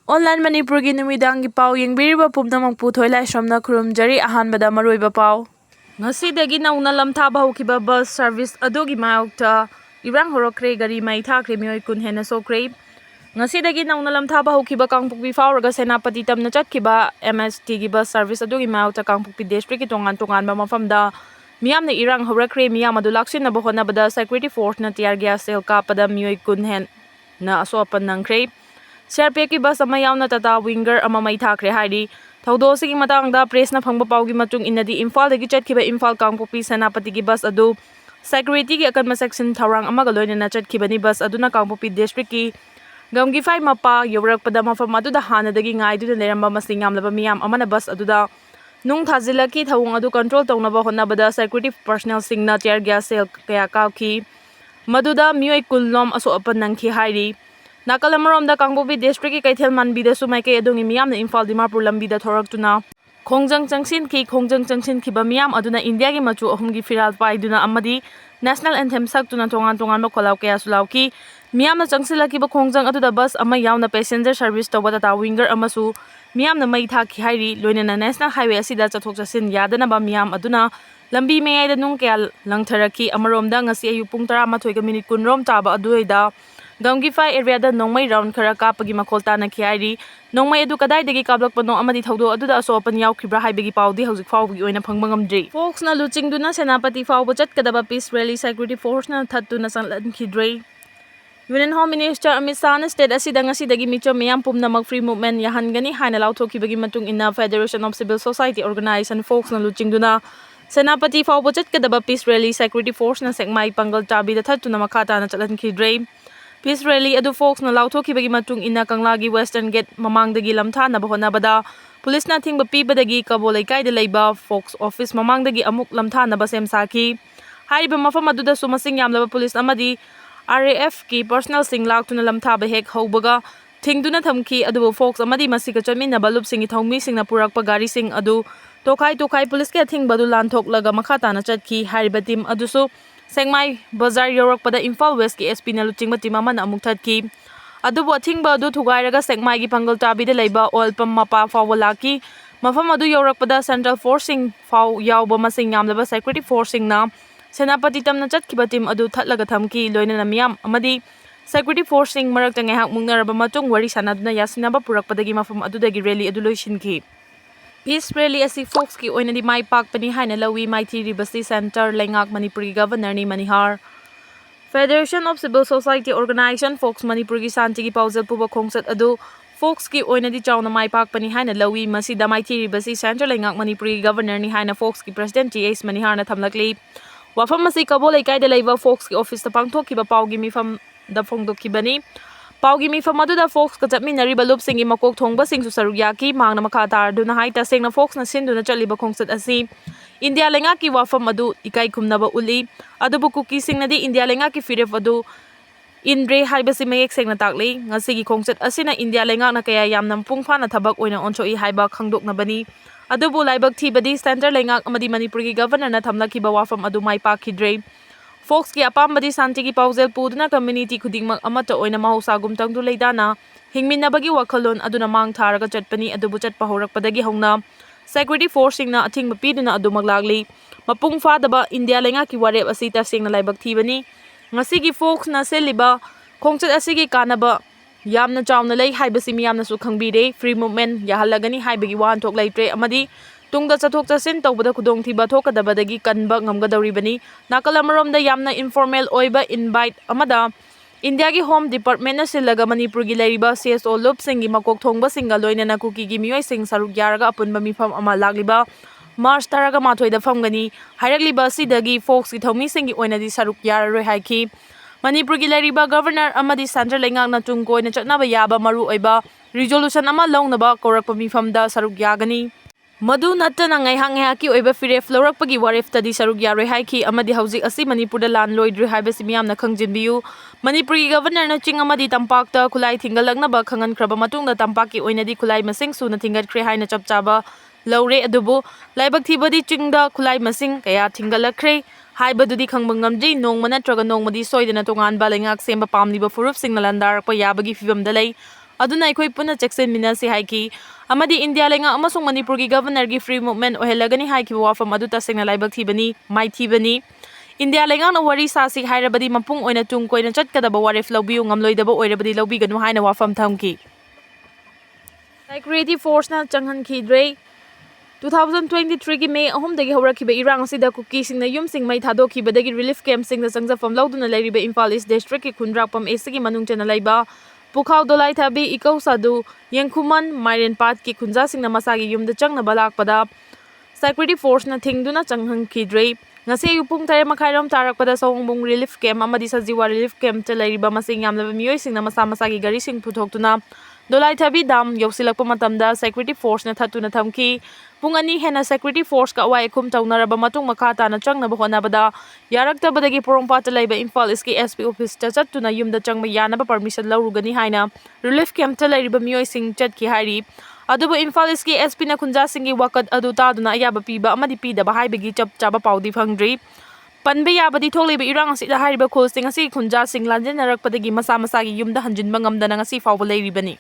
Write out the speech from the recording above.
Online Manipuri numidangi pau yengbiriba pumnamang puthoi laisramna khurumjari ahanbada Maruoiba Pao. Ngasidagi nauna lamthaba haukiba bus service adugi mayokta irang horokre gari mai thakre Meeoi kun hena sokre. Ngasidagi nauna lamthaba haukiba Kangpokpi fauraga Senapati tamna chatkiba MST gi bus service adugi mayokta Kangpokpi district ki tongan-tonganba mafamda miyamna irang horakre miyam adu laksinaba honabada security force na tear gas sale kapada Meeoi kun hen na Asok Apan Nangkhre. Sire Meeoi bus ama yauna tata winger ama mai thakre haidi thaudo sigi matangda press na phangba pawgi matung inadi Imphal dagi chatkiba Imphal Kangpokpi Senapati gi bus adu security gi akanma section tharang amaga loinana chatkibani bus aduna Kangpokpi district ki gamgi fai mapa yorakpada mafam aduda hanadagi ngaiduna leramba masing yamlaba miyam amana bus aduda nung thazilaki thawung adu control tawnaba honabada security personnel singna tear gas sale kaya kauki maduda Meeoi kulnom Asok Apan Nangkhre hairi Nakalamarom da Kangpokpi district ki kaithel manbida sumai kay adungi miyam na Imphal Dimapur lambida thoraktuna khongjang changsin ki ba miyam aduna India gi machu ahum gi firal paiduna amadi national anthem saktuna tongan ba kholaw kaya sulawki miyam na changsilaki ba khongjang aduda bus ama yauna passenger service tawba tata winger amasu miyam na mai thaki hairi loinana national highway asida chathok chasin yadana ba miyam aduna lambi meyai da nung kaya langtharaki amaromda ngasi ayu pung 13 ga minute kunrom taba aduida Gamgi fai area da nongmai round khara kapagi makolta na khiari nongmai adu kadai dagi kablak pano amadi thaudo adu da Asok Apan yaukibra haibagi paudi hauzik fawgi oina phangba ngamdri folks na luching duna Senapati fawba chatkadaba peace rally security force na thattu na sanglan khidrei Union Home Minister Amit Shah na state asida ngasidagi micho miyam pumnamak free movement yahangani haina lauthokibagi matung ina Federation of Civil Society Organization folks na luching duna Senapati fawba chatkadaba peace rally security force na sekmai pangal tabi da thattu na makata na chalan khidrei Peace rally adu folks na lauthokibagi matung ina Kanglagi Western Gate mamangdagi lamthanaba honabada police na thingba pibadagi Kabo Laikai da leiba folks office mamangdagi amuk lamthanaba semsaki haiba mafam aduda sumasing yamlaba police amadi RAF ki personal sing laktuna lamthaba hek hobaga thingduna thamki adu folks amadi masika chaminna balup singi thongmi singna purakpa gari sing adu tokai police ke thingba du lanthok laga makhata na chatki haiba team adusu Sengmai Bazar yorakpada Imphal West ki SP na luchingba team ama na amuk thatki adubu athingba adu thugairaga Sengmai gi pangal tabi de leiba oil pump mapa fawalaki mafam adu yorakpada Central Forcing faw yawba masing yamlaba security forcing na Senapati tamna chatkiba team adu thatlaga thamki loinana miyam amadi security forcing marakta ngehak mungnaraba matung wari sanaduna yasinaba purakpadagi mafam adudagi rally adu loisinki Peace rally asi folks ki oina di mai pakpani haina lawi maithiri basi center lengak Manipuri governor ni Manihar Federation of Civil Society Organization folks Manipuri gi santi gi pausel puba khongsat adu folks ki oina di chawna mai pakpani haina lawi masida maithiri basi center lengak Manipuri governor ni haina folks ki president TS Manihar na thamlakli wafam masi Kabo Laikai da leiba folks ki office ta pangthokkiba pawgi mifam da phongdokkibani Paugi mi famadu da folks ka chapminari balup singi makok thongba singsu sarugyaki mangna makhatar duna haita sengna folks na sinduna chaliba khongsat asi India lenga ki wafam adu ikai khumnaba uli adubu kuki singnadi India lenga ki firef adu indre haibasi mayek sengna takli ngasi gi khongsat asina India lenga na kaya yamnam pungpha na thabak oina onchoi haiba khangdokna bani adubu laibak thibadi center lenga amadi Manipuri governor na thamlakiba wafam adu mai pakhidre Folks ki apambadi santi ki pausel puduna community khudingmak amata oina mahusagum tangdu leidana hingminnabagi wakhalon aduna mang tharaga chatpani adubu chatpa horakpadagi hongna security forcing na athingba piduna adu maglagli mapung fadaba India lenga ki warep asi tasingna laibak thibani ngasi gi folks na seliba khongchat asigi kanaba yamna chawna lei haibasi miyamna su khangbire free movement yahalagani haibagi wan thok leitre amadi Tungda chathok chasin tawbada khudong thiba thokadabadagi kanba ngamgadawribani nakalamarom yamna informal oiba invite amada India gi home department na silaga Manipur gi leriba CSO lup singi makok thongba singa loinana Kuki gi Meeoi sing saruk yaraga apunba mifam ama lagliba March taraga mathoi da famgani hairakliba sidagi folks gi thomi singi oinadi saruk yararoi haiki Manipur gi leriba governor amadi central lengak na tungkoi na chatnaba yaba Maruoiba resolution ama longnaba korakpa mifam da saruk yagani Madu nattana ngaihaki oiba firef lorakpagi waref tadi saruk yaroi haiki amadi hauzik asi Manipur da lan loidri haibasi miyamna khangjinbiu Manipuri governor na ching amadi tampakta khulai thingalaknaba khangankraba matungda tampaki oinadi khulai masing suna thingatkre haina chapchaba laure adubu laibak thibadi chingda khulai masing kaya thingalakre haibadudi khangbang ngamji nongma natraga nongmadi soidana tongan balengak semba pamliba furup singna landarakpa yabagi fibamda lei aduna akhoi puna cheksenminasi haiki amadi India lenga amasung Manipur gi governor gi free movement ohelagani haiki wafam adu tasengna laibak thibani mai thibani India lenga na wari sasi hairabadi mapung oina tung koina chatkadaba warif lawbiu ngamloidaba oirabadi lawbiganu haina wafam thamki Security force na changhan khidre 2023 ki May ahumdagi hawrakhiba irang asida Kuki singna yumsing mai thadokibadagi relief camp singna sangjafam lawduna leiriba Imphal East district ki khunrakpam esigi manung chena laiba Pukhaw dolai thabi ikaw sadu yengkhuman Mairen Pat ki khunja singna masagi yumda changna balakpada security force na thingduna changhan khidre ngase yupung tare makhairam tarakpada sawongbung relief camp amadi sajiwa relief camp te leiriba masing yamlaba mioi singna masa masagi gari sing puthoktuna dolai thabi dam yausilakpa matamda security force na thatuna thamki pungani hena security force ka awai khum chaunaraba matung makha tana changnaba honabada yaraktabadagi porongpa ta laiba Imphal East ki SP office ta chattuna yumda changma yanaba permission lawrugani haina relief camp ta lairiba mioi sing chatki hairi adubu Imphal East ki SP na khunja singi wakat adu taduna ayaba piba amadi pidaba haibagi chap chaba paudi phangdri Panbe yabadi tholiba irang asida hairiba khulsing asi khunja sing lanjenarakpadagi masa masagi yumda hanjinba ngamdana ngasi fawba leiribani